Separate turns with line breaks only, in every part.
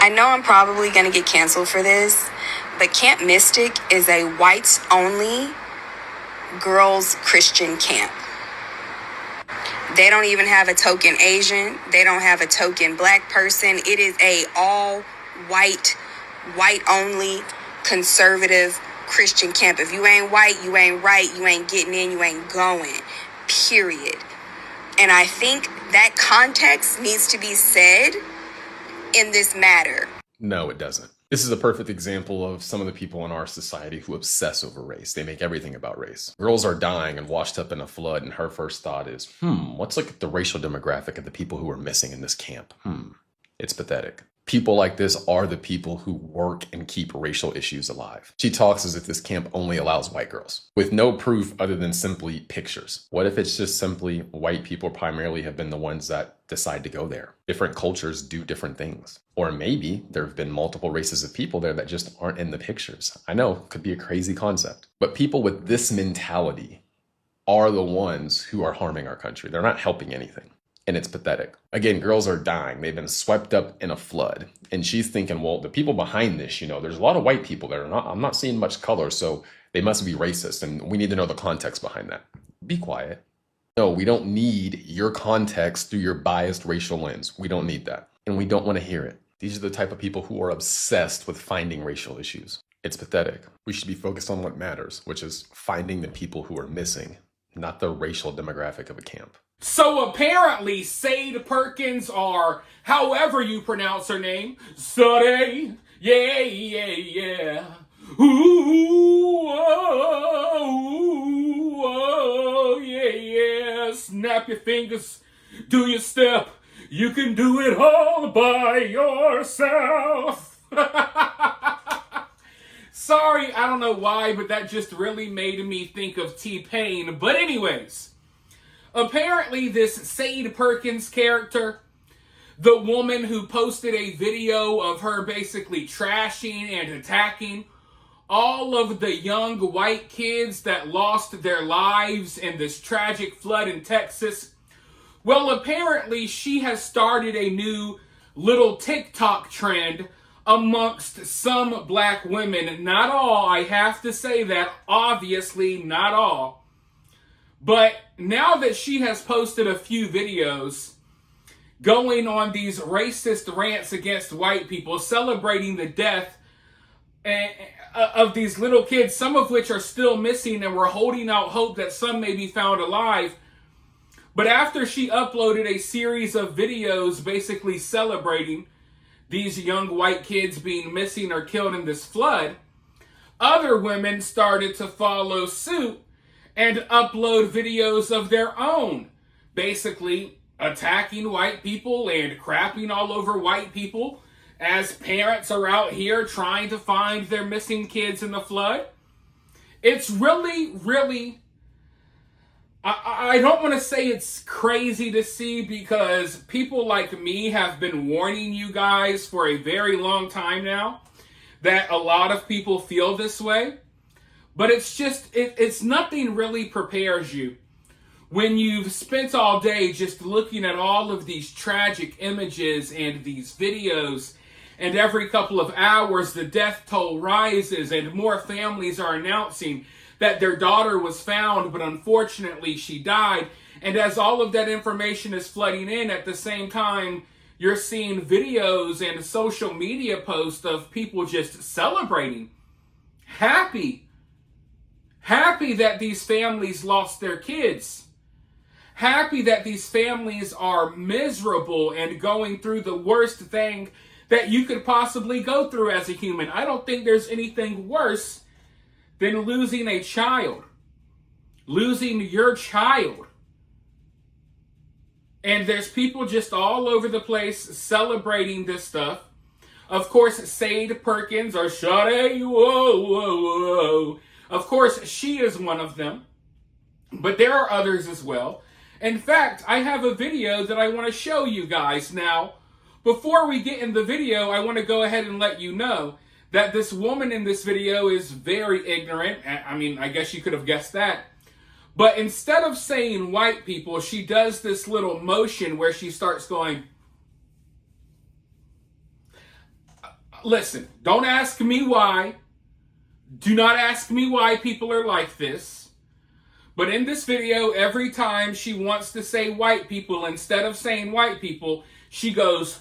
I know I'm probably going to get canceled for this, but Camp Mystic is a whites-only girls' Christian camp. They don't even have a token Asian. They don't have a token black person. It is a all-white, white-only, conservative Christian camp. If you ain't white, you ain't right, you ain't getting in, you ain't going, period. And I think that context needs to be said in this matter.
No, it doesn't. This is a perfect example of some of the people in our society who obsess over race. They make everything about race. Girls are dying and washed up in a flood, and her first thought is, let's look at the racial demographic of the people who are missing in this camp. It's pathetic. People like this are the people who work and keep racial issues alive. She talks as if this camp only allows white girls, with no proof other than simply pictures. What if it's just simply white people primarily have been the ones that decide to go there? Different cultures do different things. Or maybe there have been multiple races of people there that just aren't in the pictures. I know, it could be a crazy concept. But people with this mentality are the ones who are harming our country. They're not helping anything. And it's pathetic. Again, girls are dying. They've been swept up in a flood. And she's thinking, well, the people behind this, there's a lot of white people there. I'm not seeing much color, so they must be racist. And we need to know the context behind that. Be quiet. No, we don't need your context through your biased racial lens. We don't need that. And we don't want to hear it. These are the type of people who are obsessed with finding racial issues. It's pathetic. We should be focused on what matters, which is finding the people who are missing, not the racial demographic of a camp.
So apparently, Sade Perkins, or however you pronounce her name, Sade, yeah. Ooh, oh, yeah. Snap your fingers, do your step. You can do it all by yourself. Sorry, I don't know why, but that just really made me think of T-Pain. But anyways, apparently this Sade Perkins character, the woman who posted a video of her basically trashing and attacking all of the young white kids that lost their lives in this tragic flood in Texas. Well, apparently she has started a new little TikTok trend amongst some black women. Not all, I have to say that, obviously not all. But now that she has posted a few videos going on these racist rants against white people, celebrating the death of these little kids, some of which are still missing, and we're holding out hope that some may be found alive. But after she uploaded a series of videos basically celebrating these young white kids being missing or killed in this flood, other women started to follow suit and upload videos of their own, basically attacking white people and crapping all over white people as parents are out here trying to find their missing kids in the flood. It's really, I don't want to say it's crazy to see, because people like me have been warning you guys for a very long time now that a lot of people feel this way. But it's just, it's nothing really prepares you when you've spent all day just looking at all of these tragic images and these videos, and every couple of hours the death toll rises and more families are announcing that their daughter was found, but unfortunately she died. And as all of that information is flooding in, at the same time, you're seeing videos and social media posts of people just celebrating, happy that these families lost their kids, happy that these families are miserable and going through the worst thing that you could possibly go through as a human. I don't think there's anything worse than losing a child, losing your child. And there's people just all over the place celebrating this stuff. Of course, Sade Perkins, or Sade, whoa. Of course, she is one of them. But there are others as well. In fact, I have a video that I want to show you guys. Now, before we get in the video, I want to go ahead and let you know that this woman in this video is very ignorant. I mean, I guess you could have guessed that. But instead of saying white people, she does this little motion where she starts going. Listen, don't ask me why. Do not ask me why people are like this. But in this video, every time she wants to say white people, instead of saying white people, she goes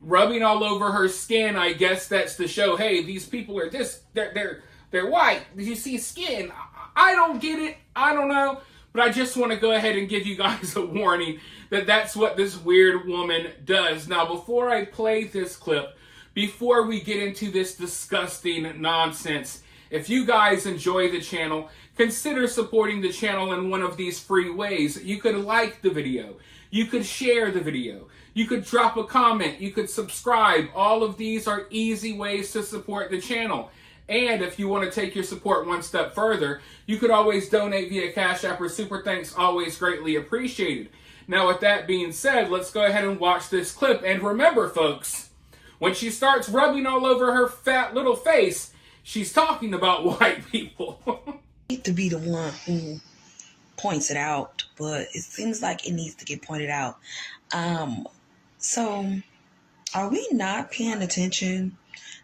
rubbing all over her skin. I guess that's to show, hey, these people are this, they're white. Did you see skin? I don't get it. I don't know. But I just want to go ahead and give you guys a warning that that's what this weird woman does. Now, before I play this clip, before we get into this disgusting nonsense, if you guys enjoy the channel, consider supporting the channel in one of these free ways. You could like the video. You could share the video. You could drop a comment. You could subscribe. All of these are easy ways to support the channel. And if you want to take your support one step further, you could always donate via Cash App or Super Thanks, always greatly appreciated. Now, with that being said, let's go ahead and watch this clip. And remember, folks, when she starts rubbing all over her fat little face, she's talking about white people.
To be the one who points it out, but it seems like it needs to get pointed out. So are we not paying attention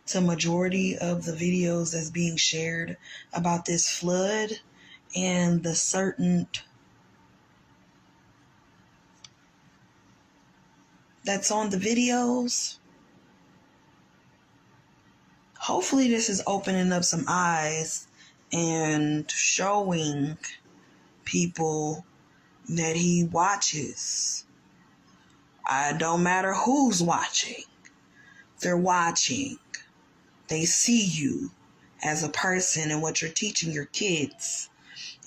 to majority of the videos that's being shared about this flood and the certain that's on the videos? Hopefully this is opening up some eyes and showing people that he watches. I don't matter who's watching. They're watching. They see you as a person and what you're teaching your kids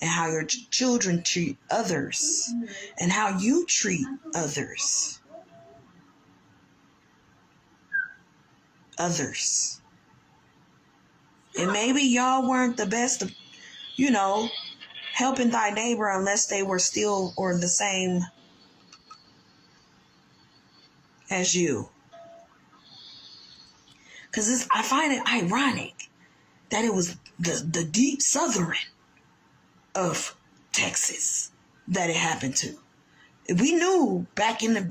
and how your children treat others and how you treat others. And maybe y'all weren't the best of, helping thy neighbor unless they were still or the same as you. Because I find it ironic that it was the deep southern of Texas that it happened to. We knew back in the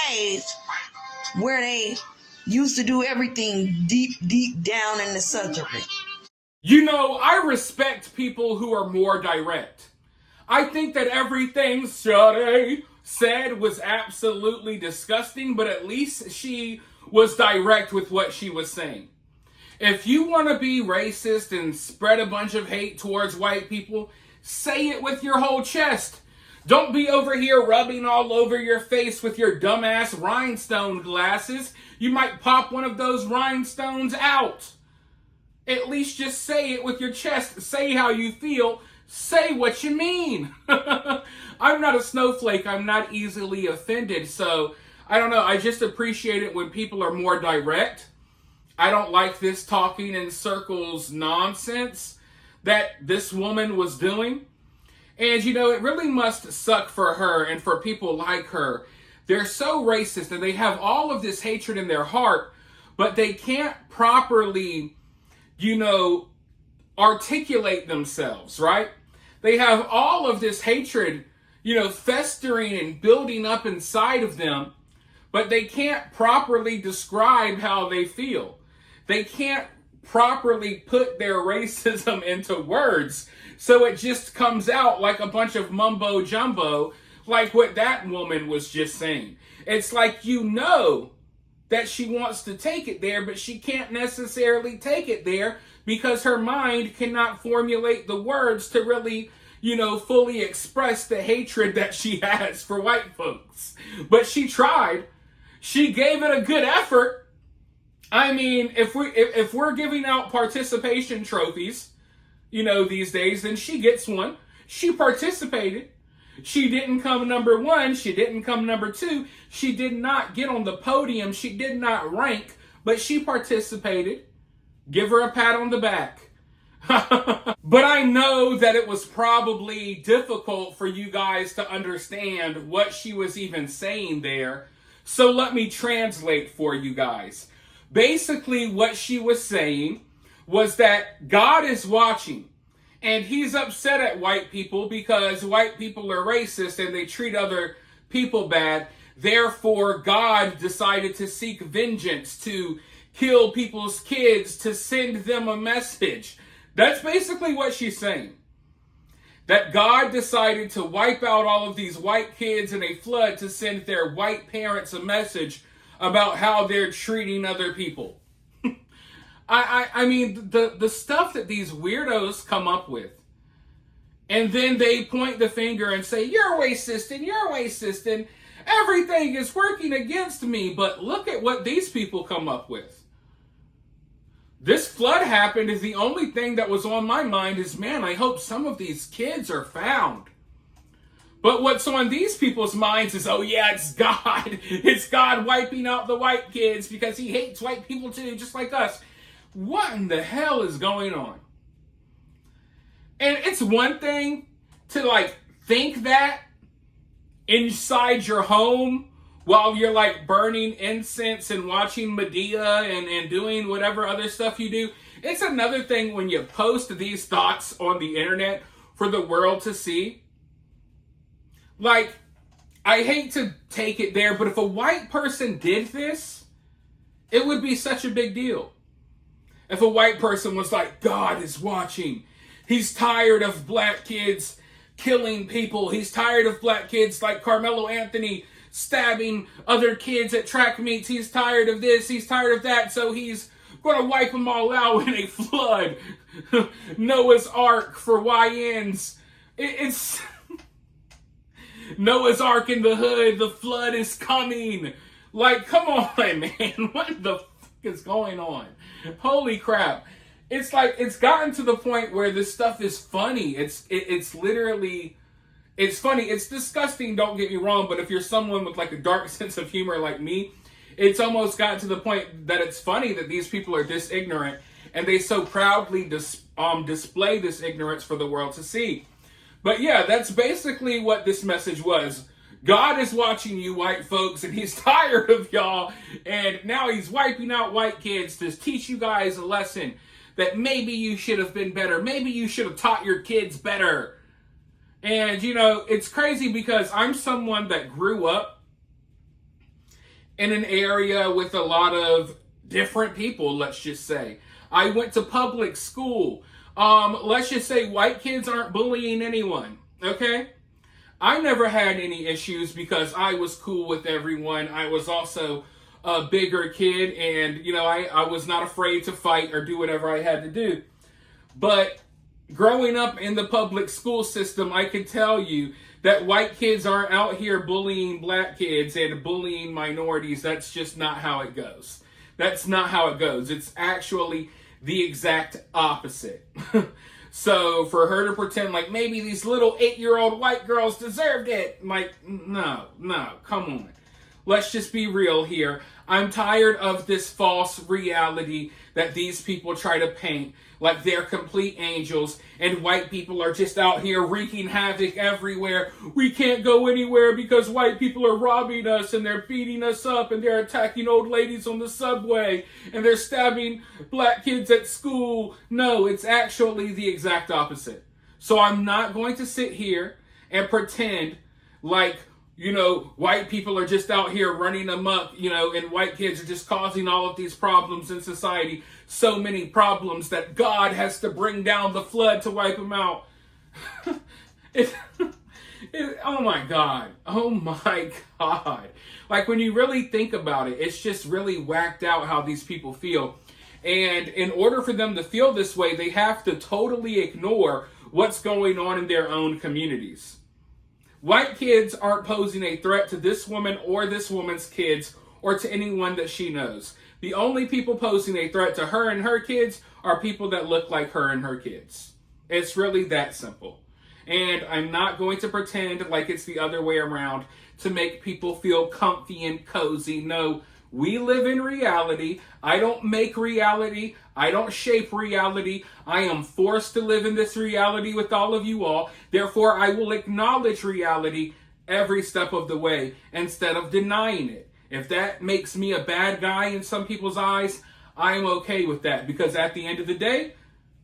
days where they used to do everything deep down in the southern.
You know, I respect people who are more direct. I think that everything Sade said was absolutely disgusting, but at least she was direct with what she was saying. If you want to be racist and spread a bunch of hate towards white people, say it with your whole chest. Don't be over here rubbing all over your face with your dumbass rhinestone glasses. You might pop one of those rhinestones out. At least just say it with your chest. Say how you feel. Say what you mean. I'm not a snowflake. I'm not easily offended. So, I don't know. I just appreciate it when people are more direct. I don't like this talking in circles nonsense that this woman was doing. And, it really must suck for her and for people like her. They're so racist and they have all of this hatred in their heart, but they can't properly, articulate themselves, right? They have all of this hatred, festering and building up inside of them, but they can't properly describe how they feel. They can't properly put their racism into words. So it just comes out like a bunch of mumbo jumbo, like what that woman was just saying. It's like that she wants to take it there, but she can't necessarily take it there because her mind cannot formulate the words to really, fully express the hatred that she has for white folks. But she tried. She gave it a good effort. I mean, if we're giving out participation trophies, these days, then she gets one. She participated. She didn't come number one. She didn't come number two. She did not get on the podium. She did not rank, but she participated. Give her a pat on the back. But I know that it was probably difficult for you guys to understand what she was even saying there. So let me translate for you guys. Basically, what she was saying was that God is watching. And he's upset at white people because white people are racist and they treat other people bad. therefore God decided to seek vengeance, to kill people's kids, to send them a message. That's basically what she's saying. That God decided to wipe out all of these white kids in a flood to send their white parents a message about how they're treating other people. I mean, the stuff that these weirdos come up with. And then they point the finger and say, you're racist and you're racist and everything is working against me. But look at what these people come up with. This flood happened is the only thing that was on my mind is, man, I hope some of these kids are found. But what's on these people's minds is, oh yeah, it's God. It's God wiping out the white kids because he hates white people too, just like us. What in the hell is going on? And it's one thing to like think that inside your home while you're like burning incense and watching Medea and doing whatever other stuff you do. It's another thing when you post these thoughts on the internet for the world to see. Like, I hate to take it there, but if a white person did this, it would be such a big deal. If a white person was like, God is watching. He's tired of black kids killing people. He's tired of black kids like Carmelo Anthony stabbing other kids at track meets. He's tired of this. He's tired of that. So he's going to wipe them all out in a flood. Noah's Ark for YNs. It's Noah's Ark in the hood. The flood is coming. Like, come on, man. What the fuck is going on? Holy crap. It's like, it's gotten to the point where this stuff is funny. It's literally, it's funny. It's disgusting, don't get me wrong, but if you're someone with like a dark sense of humor like me, it's almost gotten to the point that it's funny that these people are this ignorant and they so proudly display this ignorance for the world to see. But yeah, that's basically what this message was. God is watching you white folks and he's tired of y'all, and now he's wiping out white kids to teach you guys a lesson that maybe you should have been better. Maybe you should have taught your kids better. And, you know, it's crazy because I'm someone that grew up in an area with a lot of different people, let's just say. I went to public school. Let's just say white kids aren't bullying anyone, okay? I never had any issues because I was cool with everyone. I was also a bigger kid, and, you know, I was not afraid to fight or do whatever I had to do. But growing up in the public school system, I can tell you that white kids aren't out here bullying black kids and bullying minorities. That's just not how it goes. That's not how it goes. It's actually the exact opposite. So for her to pretend like maybe these little 8-year-old white girls deserved it, like, no, come on. Let's just be real here. I'm tired of this false reality that these people try to paint like they're complete angels and white people are just out here wreaking havoc everywhere. We can't go anywhere because white people are robbing us and they're beating us up and they're attacking old ladies on the subway and they're stabbing black kids at school. No, it's actually the exact opposite. So I'm not going to sit here and pretend like, you know, white people are just out here running amok, you know, and white kids are just causing all of these problems in society. So many problems that God has to bring down the flood to wipe them out. Oh my God. Oh my God. Like, when you really think about it, it's just really whacked out how these people feel. And in order for them to feel this way, they have to totally ignore what's going on in their own communities. White kids aren't posing a threat to this woman or this woman's kids or to anyone that she knows. The only people posing a threat to her and her kids are people that look like her and her kids. It's really that simple. And I'm not going to pretend like it's the other way around to make people feel comfy and cozy. No, we live in reality. I don't make reality. I don't shape reality. I am forced to live in this reality with all of you all. Therefore, I will acknowledge reality every step of the way instead of denying it. If that makes me a bad guy in some people's eyes, I am okay with that, because at the end of the day,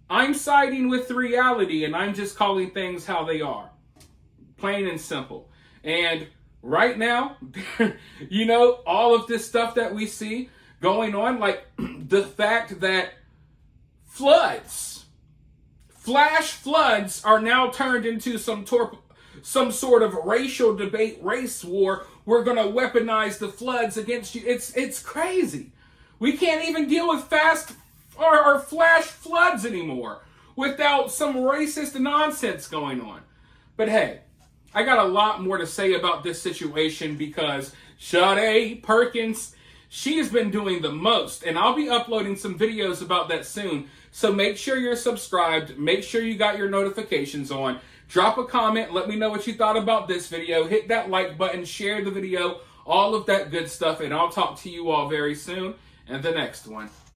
I'm siding with the reality and I'm just calling things how they are. Plain and simple. And right now, you know, all of this stuff that we see going on, like the fact that flash floods are now turned into some sort of racial debate, race war. We're going to weaponize the floods against you. It's crazy. We can't even deal with fast or flash floods anymore without some racist nonsense going on. But hey, I got a lot more to say about this situation because Sade Perkins, she has been doing the most, and I'll be uploading some videos about that soon. So make sure you're subscribed. Make sure you got your notifications on. Drop a comment. Let me know what you thought about this video. Hit that like button. Share the video. All of that good stuff. And I'll talk to you all very soon in the next one.